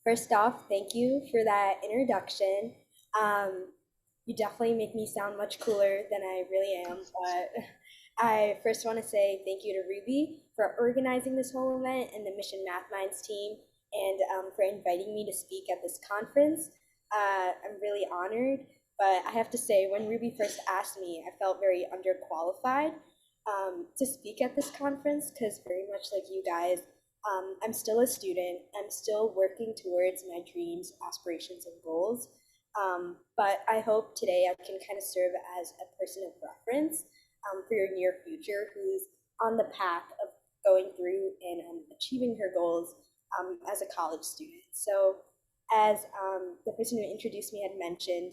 First off, thank you for that introduction. Um, you definitely make me sound much cooler than I really am, but I first want to say thank you to Ruby for organizing this whole event and the Mission MathMinds team and for inviting me to speak at this conference. I'm really honored, but I have to say, when Ruby first asked me, I felt very underqualified to speak at this conference because, very much like you guys, I'm still a student. I'm still working towards my dreams, aspirations, and goals. But I hope today I can kind of serve as a person of reference for your near future who's on the path of going through and achieving her goals as a college student. So, as the person who introduced me had mentioned,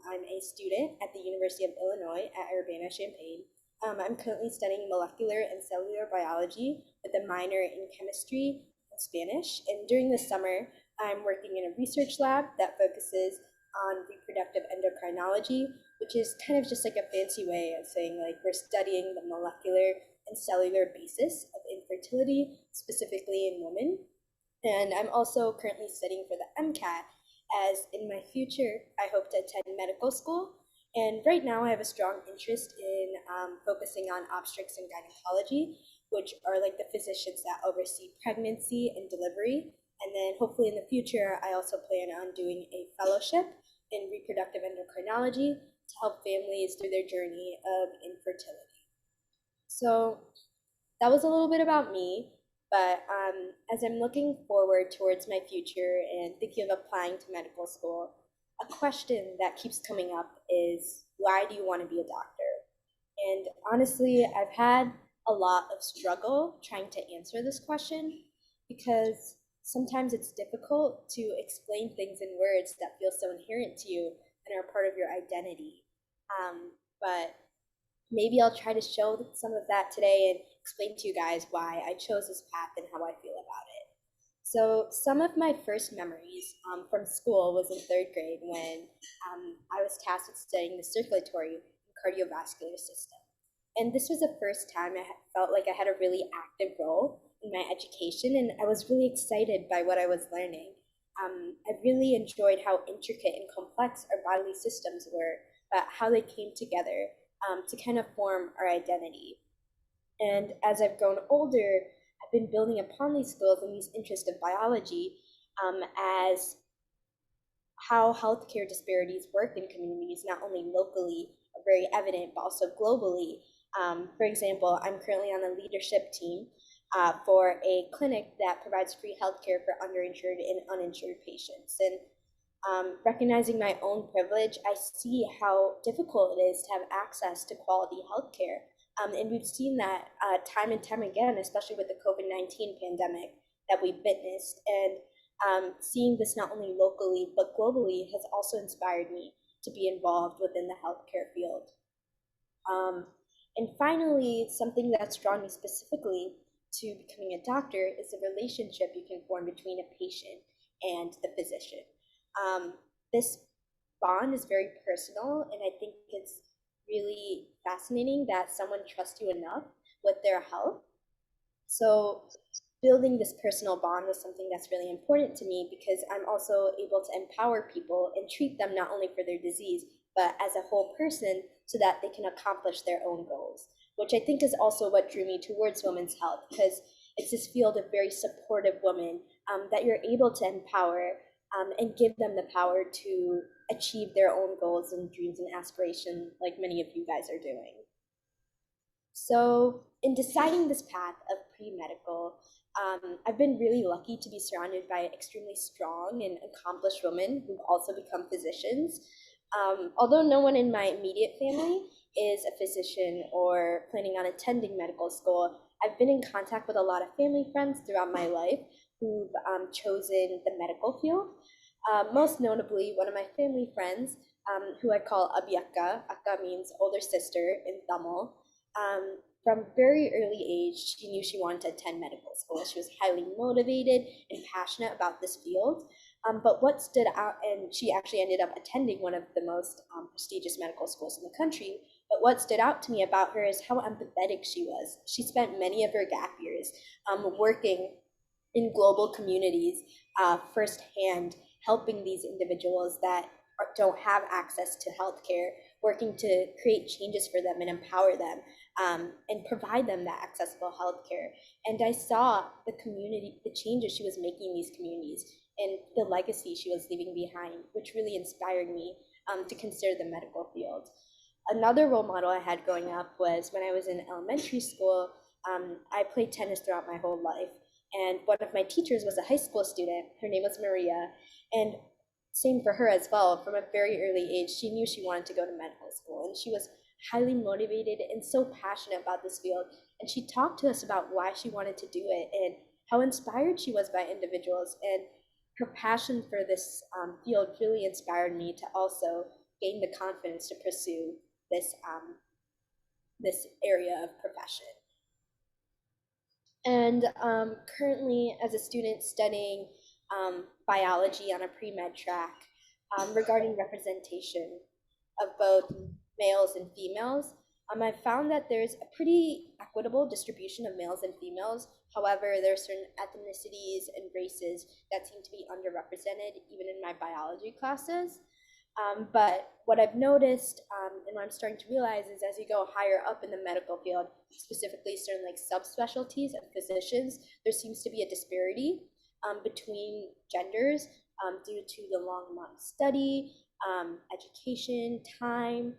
I'm a student at the University of Illinois at Urbana-Champaign. I'm currently studying molecular and cellular biology with a minor in chemistry and Spanish. And during the summer, I'm working in a research lab that focuses on reproductive endocrinology, which is kind of just like a fancy way of saying like we're studying the molecular and cellular basis of infertility, specifically in women. And I'm also currently studying for the MCAT, as in my future, I hope to attend medical school. And right now, I have a strong interest in focusing on obstetrics and gynecology, which are like the physicians that oversee pregnancy and delivery. And then hopefully in the future, I also plan on doing a fellowship in reproductive endocrinology to help families through their journey of infertility. So that was a little bit about me, but as I'm looking forward towards my future and thinking of applying to medical school, a question that keeps coming up is, why do you want to be a doctor? And honestly, I've had a lot of struggle trying to answer this question because sometimes it's difficult to explain things in words that feel so inherent to you and are part of your identity. But maybe I'll try to show some of that today and explain to you guys why I chose this path and how I feel about it. So, some of my first memories from school was in third grade when I was tasked with studying the circulatory and cardiovascular system. And this was the first time I felt like I had a really active role in my education, and I was really excited by what I was learning. I really enjoyed how intricate and complex our bodily systems were, but how they came together to kind of form our identity. And as I've grown older, I've been building upon these skills and these interests of biology as how healthcare disparities work in communities, not only locally, are very evident, but also globally. For example, I'm currently on the leadership team for a clinic that provides free healthcare for underinsured and uninsured patients. And recognizing my own privilege, I see how difficult it is to have access to quality healthcare. And we've seen that time and time again, especially with the COVID-19 pandemic that we've witnessed. And seeing this not only locally, but globally has also inspired me to be involved within the healthcare field. Um, and finally, something that's drawn me specifically to becoming a doctor is the relationship you can form between a patient and the physician. This bond is very personal, and I think it's really fascinating that someone trusts you enough with their health. So, building this personal bond was something that's really important to me because I'm also able to empower people and treat them not only for their disease, but as a whole person so that they can accomplish their own goals, which I think is also what drew me towards women's health because it's this field of very supportive women that you're able to empower and give them the power to achieve their own goals and dreams and aspirations like many of you guys are doing. So, in deciding this path of pre-medical, I've been really lucky to be surrounded by extremely strong and accomplished women who've also become physicians. Although no one in my immediate family is a physician or planning on attending medical school, I've been in contact with a lot of family friends throughout my life who've chosen the medical field. Most notably, one of my family friends, who I call Abiaka, Akka means older sister in Tamil, from very early age, she knew she wanted to attend medical school. She was highly motivated and passionate about this field. But what stood out, and she actually ended up attending one of the most prestigious medical schools in the country. But what stood out to me about her is how empathetic she was. She spent many of her gap years working in global communities firsthand, helping these individuals that don't have access to healthcare, working to create changes for them and empower them, and provide them that accessible healthcare. And I saw the community, the changes she was making in these communities, and the legacy she was leaving behind, which really inspired me to consider the medical field. Another role model I had growing up was when I was in elementary school. I played tennis throughout my whole life, and one of my teachers was a high school student. Her name was Maria, and same for her as well. From a very early age, she knew she wanted to go to medical school, and she was highly motivated and so passionate about this field. And she talked to us about why she wanted to do it and how inspired she was by individuals. And her passion for this field really inspired me to also gain the confidence to pursue this area of profession. And currently, as a student studying biology on a pre-med track, regarding representation of both males and females, I found that there's a pretty equitable distribution of males and females. However, there are certain ethnicities and races that seem to be underrepresented, even in my biology classes. But what I've noticed, and what I'm starting to realize, is as you go higher up in the medical field, specifically certain like subspecialties of physicians, there seems to be a disparity between genders due to the long amount of study, education, time,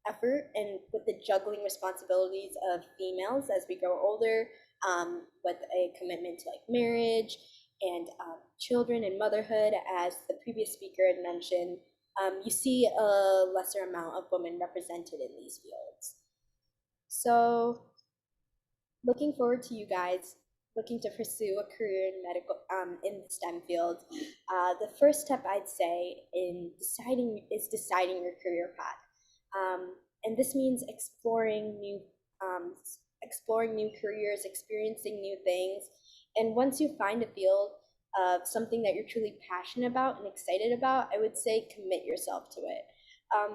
effort, and with the juggling responsibilities of females as we grow older, with a commitment to like marriage and children and motherhood, as the previous speaker had mentioned. You see a lesser amount of women represented in these fields. So looking forward to you guys looking to pursue a career in medical in the STEM field. The first step I'd say in deciding your career path. And this means exploring new careers, experiencing new things. And once you find a field of something that you're truly passionate about and excited about, I would say commit yourself to it.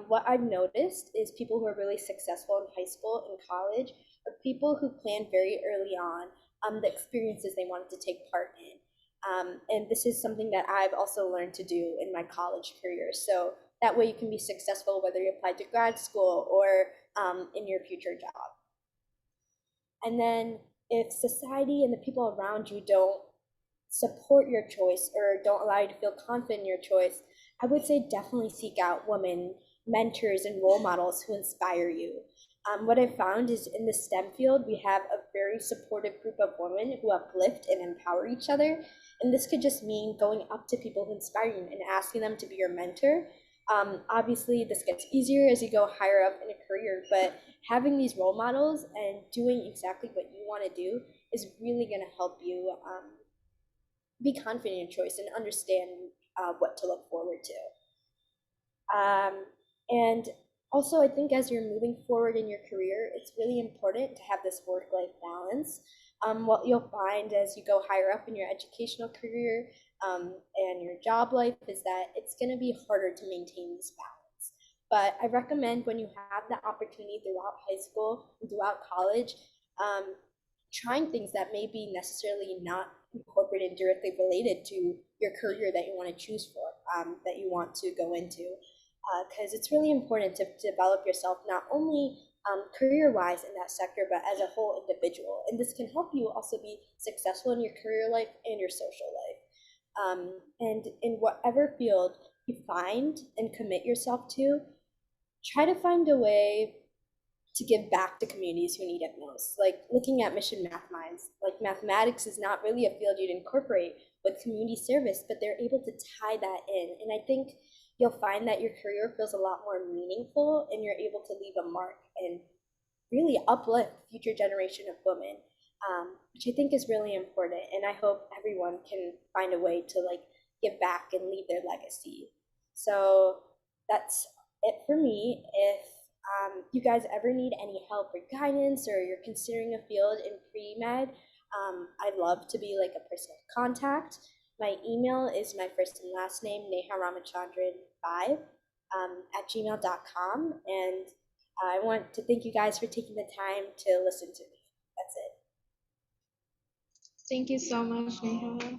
What I've noticed is people who are really successful in high school and college are people who plan very early on the experiences they wanted to take part in. And this is something that I've also learned to do in my college career. So that way you can be successful whether you apply to grad school or in your future job. And then if society and the people around you don't support your choice or don't allow you to feel confident in your choice, I would say definitely seek out women mentors and role models who inspire you. What I've found is in the STEM field, we have a very supportive group of women who uplift and empower each other. And this could just mean going up to people who inspire you and asking them to be your mentor. Obviously, this gets easier as you go higher up in a career, but having these role models and doing exactly what you want to do is really going to help you be confident in your choice and understand what to look forward to. And also, I think as you're moving forward in your career, it's really important to have this work-life balance. What you'll find as you go higher up in your educational career and your job life is that it's going to be harder to maintain this balance. But I recommend when you have the opportunity throughout high school and throughout college, trying things that may be necessarily not incorporated directly related to your career that you want to choose for, that you want to go into. Because it's really important to develop yourself not only career-wise in that sector, but as a whole individual. And this can help you also be successful in your career life and your social life. And in whatever field you find and commit yourself to, try to find a way to give back to communities who need it most. Like looking at Mission MathMinds, like mathematics is not really a field you'd incorporate with community service, but they're able to tie that in. And I think you'll find that your career feels a lot more meaningful and you're able to leave a mark and really uplift future generation of women, which I think is really important. And I hope everyone can find a way to like give back and leave their legacy. So that's it for me. If you guys ever need any help or guidance, or you're considering a field in pre-med, I'd love to be like a person of contact. My email is my first and last name, Neha Ramachandran 5 at gmail.com. And I want to thank you guys for taking the time to listen to me. That's it. Thank you so much, Neha.